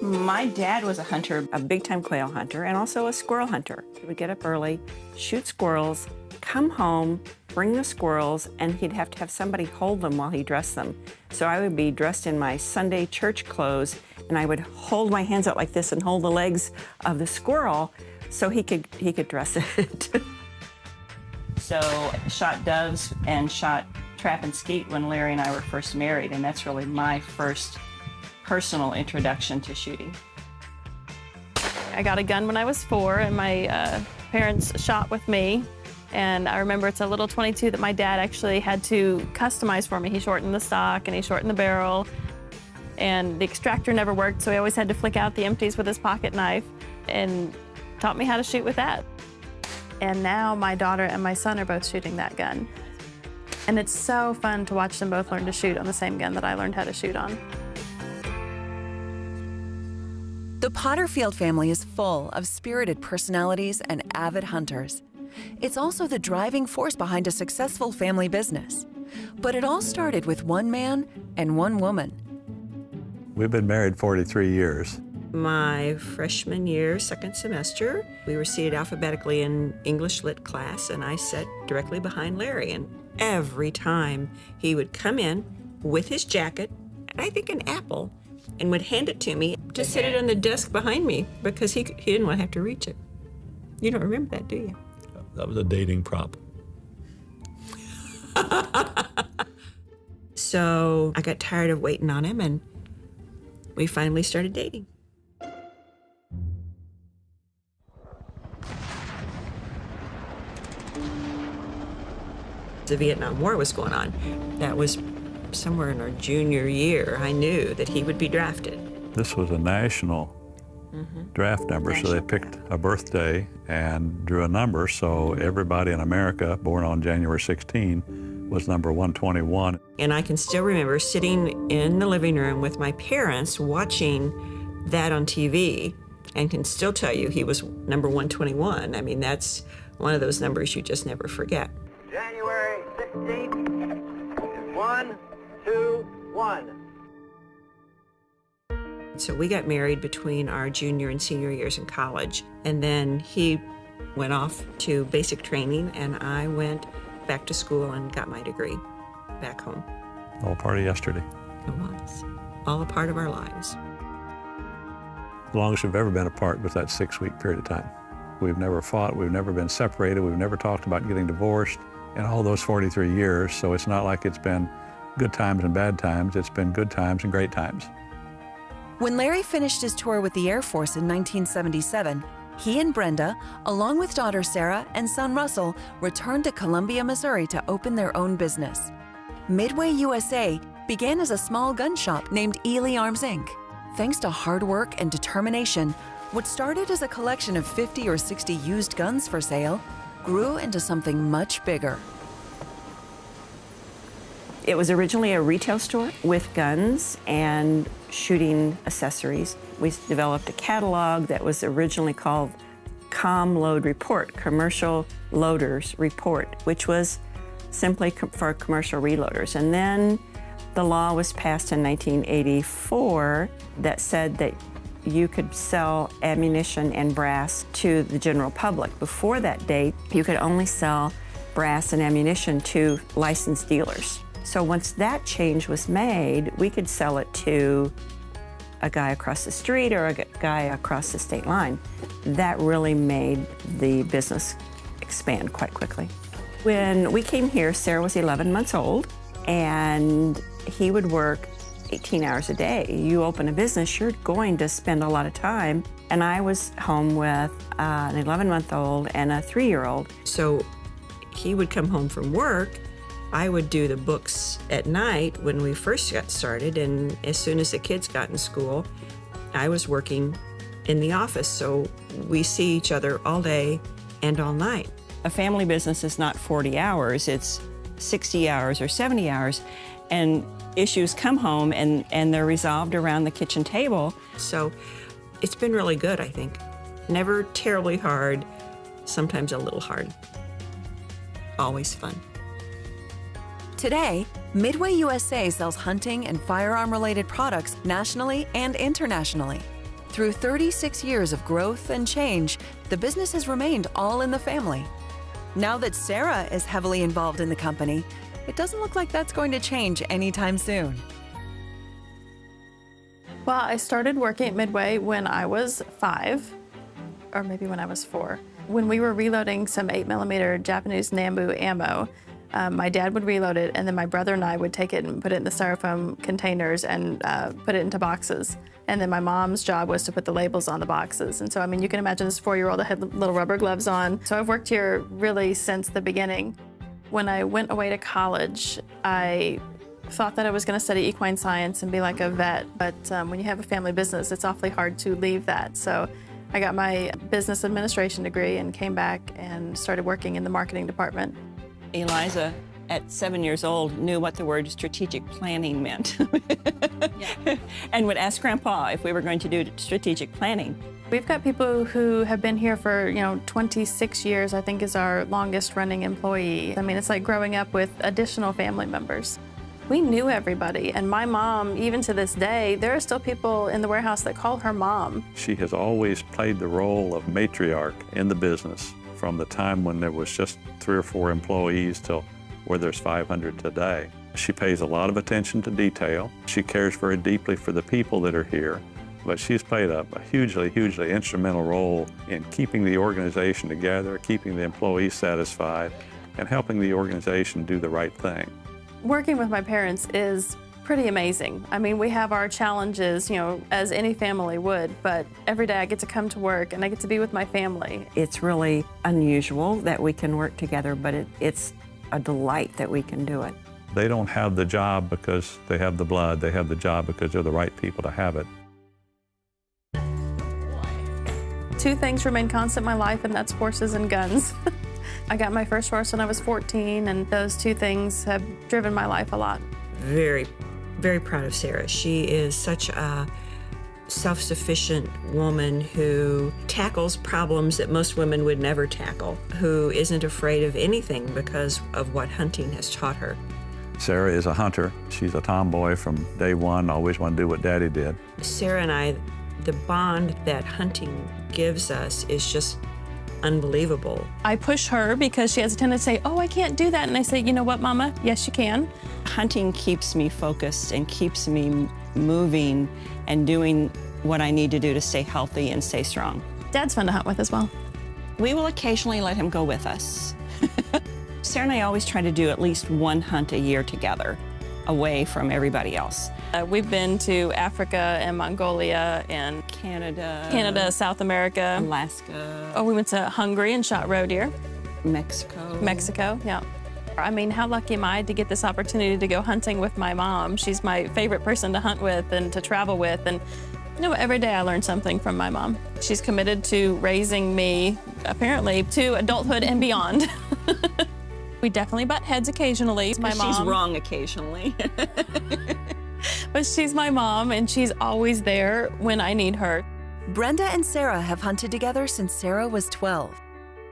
My dad was a hunter, a big-time quail hunter, and also a squirrel hunter. He would get up early, shoot squirrels, come home, bring the squirrels, and he'd have to have somebody hold them while he dressed them. So I would be dressed in my Sunday church clothes, and I would hold my hands out like this and hold the legs of the squirrel so he could dress it. So shot doves and shot trap and skeet when Larry and I were first married, and that's really my first personal introduction to shooting. I got a gun when I was 4, and my parents shot with me. And I remember it's a little .22 that my dad actually had to customize for me. He shortened the stock and he shortened the barrel. And the extractor never worked, so he always had to flick out the empties with his pocket knife and taught me how to shoot with that. And now my daughter and my son are both shooting that gun. And it's so fun to watch them both learn to shoot on the same gun that I learned how to shoot on. The Potterfield family is full of spirited personalities and avid hunters. It's also the driving force behind a successful family business. But it all started with one man and one woman. We've been married 43 years. My freshman year, second semester, we were seated alphabetically in English Lit class, and I sat directly behind Larry. And every time he would come in with his jacket, and I think an apple, and would hand it to me to sit it on the desk behind me because he didn't want to have to reach it. You don't remember that, do you? That was a dating prop. So I got tired of waiting on him, and we finally started dating. The Vietnam War was going on. That was somewhere in our junior year. I knew that he would be drafted. This was a national draft number, so they picked a birthday and drew a number, so everybody in America born on January 16 was number 121. And I can still remember sitting in the living room with my parents watching that on TV, and can still tell you he was number 121. I mean, that's one of those numbers you just never forget. January 16th is 121. So we got married between our junior and senior years in college, and then he went off to basic training, and I went back to school and got my degree back home. All part of yesterday. It was all a part of our lives. The longest we've ever been apart was that 6-week period of time. We've never fought, we've never been separated, we've never talked about getting divorced in all those 43 years, so it's not like it's been good times and bad times, it's been good times and great times. When Larry finished his tour with the Air Force in 1977, he and Brenda, along with daughter Sara and son Russell, returned to Columbia, Missouri to open their own business. MidwayUSA began as a small gun shop named Ely Arms, Inc. Thanks to hard work and determination, what started as a collection of 50 or 60 used guns for sale grew into something much bigger. It was originally a retail store with guns and shooting accessories. We developed a catalog that was originally called Com Load Report, Commercial Loaders Report, which was simply for commercial reloaders. And then the law was passed in 1984 that said that you could sell ammunition and brass to the general public. Before that date, you could only sell brass and ammunition to licensed dealers. So once that change was made, we could sell it to a guy across the street or a guy across the state line. That really made the business expand quite quickly. When we came here, Sara was 11 months old, and he would work 18 hours a day. You open a business, you're going to spend a lot of time. And I was home with an 11-month-old and a 3-year-old. So he would come home from work. I would do the books at night when we first got started, and as soon as the kids got in school, I was working in the office, so we see each other all day and all night. A family business is not 40 hours, it's 60 hours or 70 hours, and issues come home and they're resolved around the kitchen table. So it's been really good, I think. Never terribly hard, sometimes a little hard. Always fun. Today, MidwayUSA sells hunting and firearm-related products nationally and internationally. Through 36 years of growth and change, the business has remained all in the family. Now that Sara is heavily involved in the company, it doesn't look like that's going to change anytime soon. Well, I started working at Midway when I was 5, or maybe when I was 4. When we were reloading some 8mm Japanese Nambu ammo, my dad would reload it, and then my brother and I would take it and put it in the styrofoam containers and put it into boxes. And then my mom's job was to put the labels on the boxes. And so, I mean, you can imagine this 4-year-old that had little rubber gloves on. So I've worked here really since the beginning. When I went away to college, I thought that I was going to study equine science and be like a vet, but when you have a family business, it's awfully hard to leave that. So I got my business administration degree and came back and started working in the marketing department. Eliza, at 7 years old, knew what the word strategic planning meant. And would ask Grandpa if we were going to do strategic planning. We've got people who have been here for, 26 years, I think is our longest running employee. I mean, it's like growing up with additional family members. We knew everybody, and my mom, even to this day, there are still people in the warehouse that call her mom. She has always played the role of matriarch in the business from the time when there was just 3 or 4 employees till where there's 500 today. She pays a lot of attention to detail. She cares very deeply for the people that are here, but she's played a hugely, hugely instrumental role in keeping the organization together, keeping the employees satisfied, and helping the organization do the right thing. Working with my parents is pretty amazing. I mean, we have our challenges, as any family would, but every day I get to come to work and I get to be with my family. It's really unusual that we can work together, but it's a delight that we can do it. They don't have the job because they have the blood. They have the job because they're the right people to have it. 2 things remain constant in my life, and that's horses and guns. I got my first horse when I was 14, and those 2 things have driven my life a lot. Very, very proud of Sara. She is such a self-sufficient woman who tackles problems that most women would never tackle, who isn't afraid of anything because of what hunting has taught her. Sara is a hunter. She's a tomboy from day one, always wanted to do what Daddy did. Sara and I, the bond that hunting gives us is just unbelievable. I push her because she has a tendency to say, oh, I can't do that. And I say, you know what, Mama? Yes, you can. Hunting keeps me focused and keeps me moving and doing what I need to do to stay healthy and stay strong. Dad's fun to hunt with as well. We will occasionally let him go with us. Sara and I always try to do at least 1 hunt a year together, away from everybody else. We've been to Africa and Mongolia and Canada, South America, Alaska. Oh, we went to Hungary and shot roe deer. Mexico, yeah. I mean, how lucky am I to get this opportunity to go hunting with my mom? She's my favorite person to hunt with and to travel with. And every day I learn something from my mom. She's committed to raising me, apparently, to adulthood and beyond. We definitely butt heads occasionally. My mom. She's wrong occasionally. But she's my mom, and she's always there when I need her. Brenda and Sara have hunted together since Sara was 12.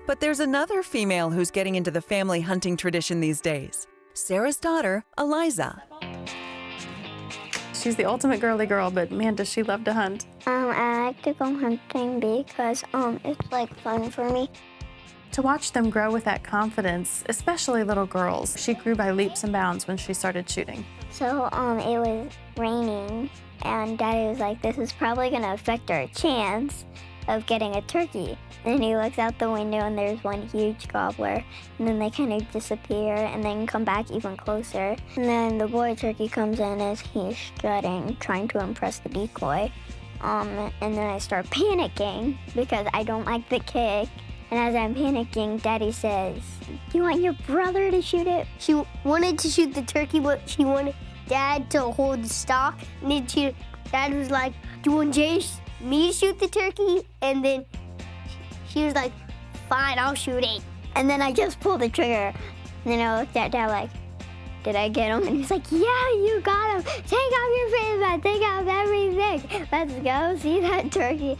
But there's another female who's getting into the family hunting tradition these days. Sara's daughter, Eliza. She's the ultimate girly girl, but man, does she love to hunt. I like to go hunting because it's like fun for me. To watch them grow with that confidence, especially little girls. She grew by leaps and bounds when she started shooting. So it was raining, and Daddy was like, this is probably gonna affect our chance of getting a turkey. And he looks out the window and there's one huge gobbler, and then they kind of disappear and then come back even closer. And then the boy turkey comes in as he's strutting, trying to impress the decoy. And then I start panicking because I don't like the kick. And as I'm panicking, Daddy says, do you want your brother to shoot it? She wanted to shoot the turkey, but she wanted Dad to hold the stock. And then Dad was like, do you want me to shoot the turkey? And then she was like, fine, I'll shoot it. And then I just pulled the trigger. And then I looked at Dad like, did I get him? And he's like, yeah, you got him. Take off your face mask, take off everything. Let's go see that turkey.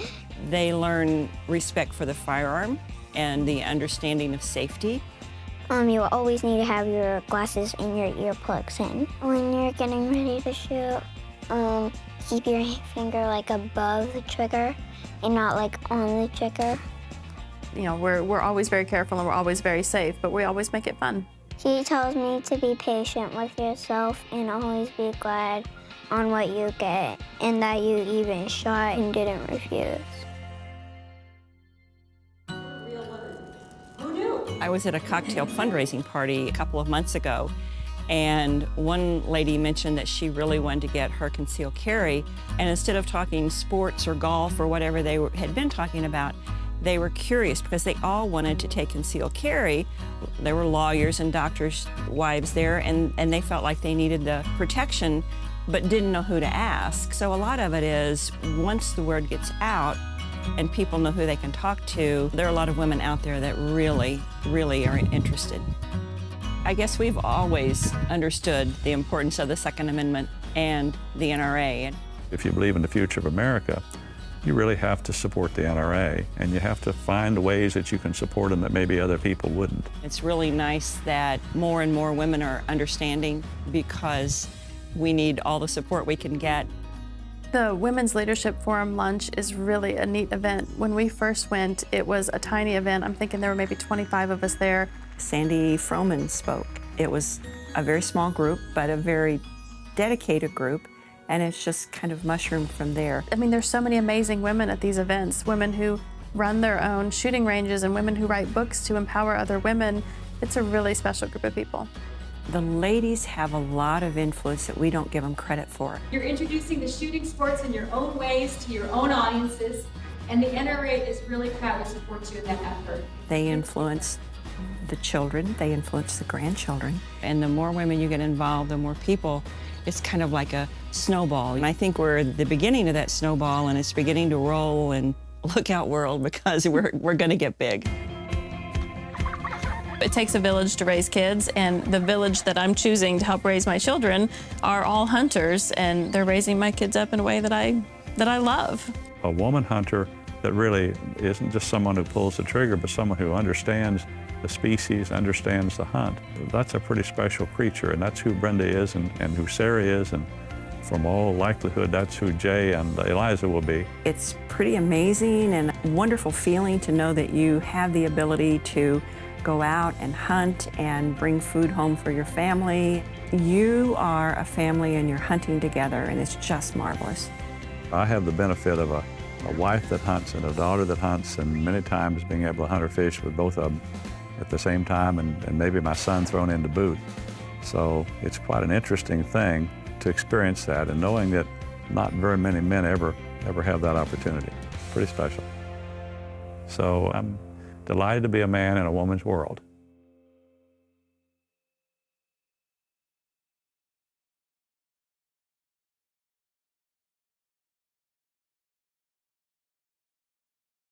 They learn respect for the firearm and the understanding of safety. You always need to have your glasses and your earplugs in when you're getting ready to shoot. keep your finger like above the trigger and not like on the trigger. You know, we're always very careful and we're always very safe, but we always make it fun. He tells me to be patient with yourself and always be glad on what you get and that you even shot and didn't refuse. I was at a cocktail fundraising party a couple of months ago, and one lady mentioned that she really wanted to get her concealed carry, and instead of talking sports or golf or whatever they had been talking about, they were curious because they all wanted to take concealed carry. There were lawyers and doctors' wives there, and they felt like they needed the protection but didn't know who to ask. So a lot of it is, once the word gets out and people know who they can talk to, there are a lot of women out there that really, really are interested. I guess we've always understood the importance of the Second Amendment and the NRA. If you believe in the future of America, you really have to support the NRA, and you have to find ways that you can support them that maybe other people wouldn't. It's really nice that more and more women are understanding, because we need all the support we can get. The Women's Leadership Forum lunch is really a neat event. When we first went, it was a tiny event. I'm thinking there were maybe 25 of us there. Sandy Froman spoke. It was a very small group, but a very dedicated group, and it's just kind of mushroomed from there. I mean, there's so many amazing women at these events, women who run their own shooting ranges and women who write books to empower other women. It's a really special group of people. The ladies have a lot of influence that we don't give them credit for. You're introducing the shooting sports in your own ways to your own audiences, and the NRA is really proud to support you in that effort. They influence the children, they influence the grandchildren, and the more women you get involved, the more people, it's kind of like a snowball. And I think we're at the beginning of that snowball, and it's beginning to roll, and look out, world, because we're going to get big. It takes a village to raise kids, and the village that I'm choosing to help raise my children are all hunters, and they're raising my kids up in a way that I love. A woman hunter that really isn't just someone who pulls the trigger, but someone who understands the species, understands the hunt. That's a pretty special creature, and that's who Brenda is and who Sara is, and from all likelihood, that's who Jay and Eliza will be. It's pretty amazing and a wonderful feeling to know that you have the ability to go out and hunt and bring food home for your family. You are a family and you're hunting together, and it's just marvelous. I have the benefit of a wife that hunts and a daughter that hunts, and many times being able to hunt or fish with both of them at the same time, and maybe my son thrown in to boot. So it's quite an interesting thing to experience that, and knowing that not very many men ever have that opportunity. Pretty special. So I'm delighted to be a man in a woman's world.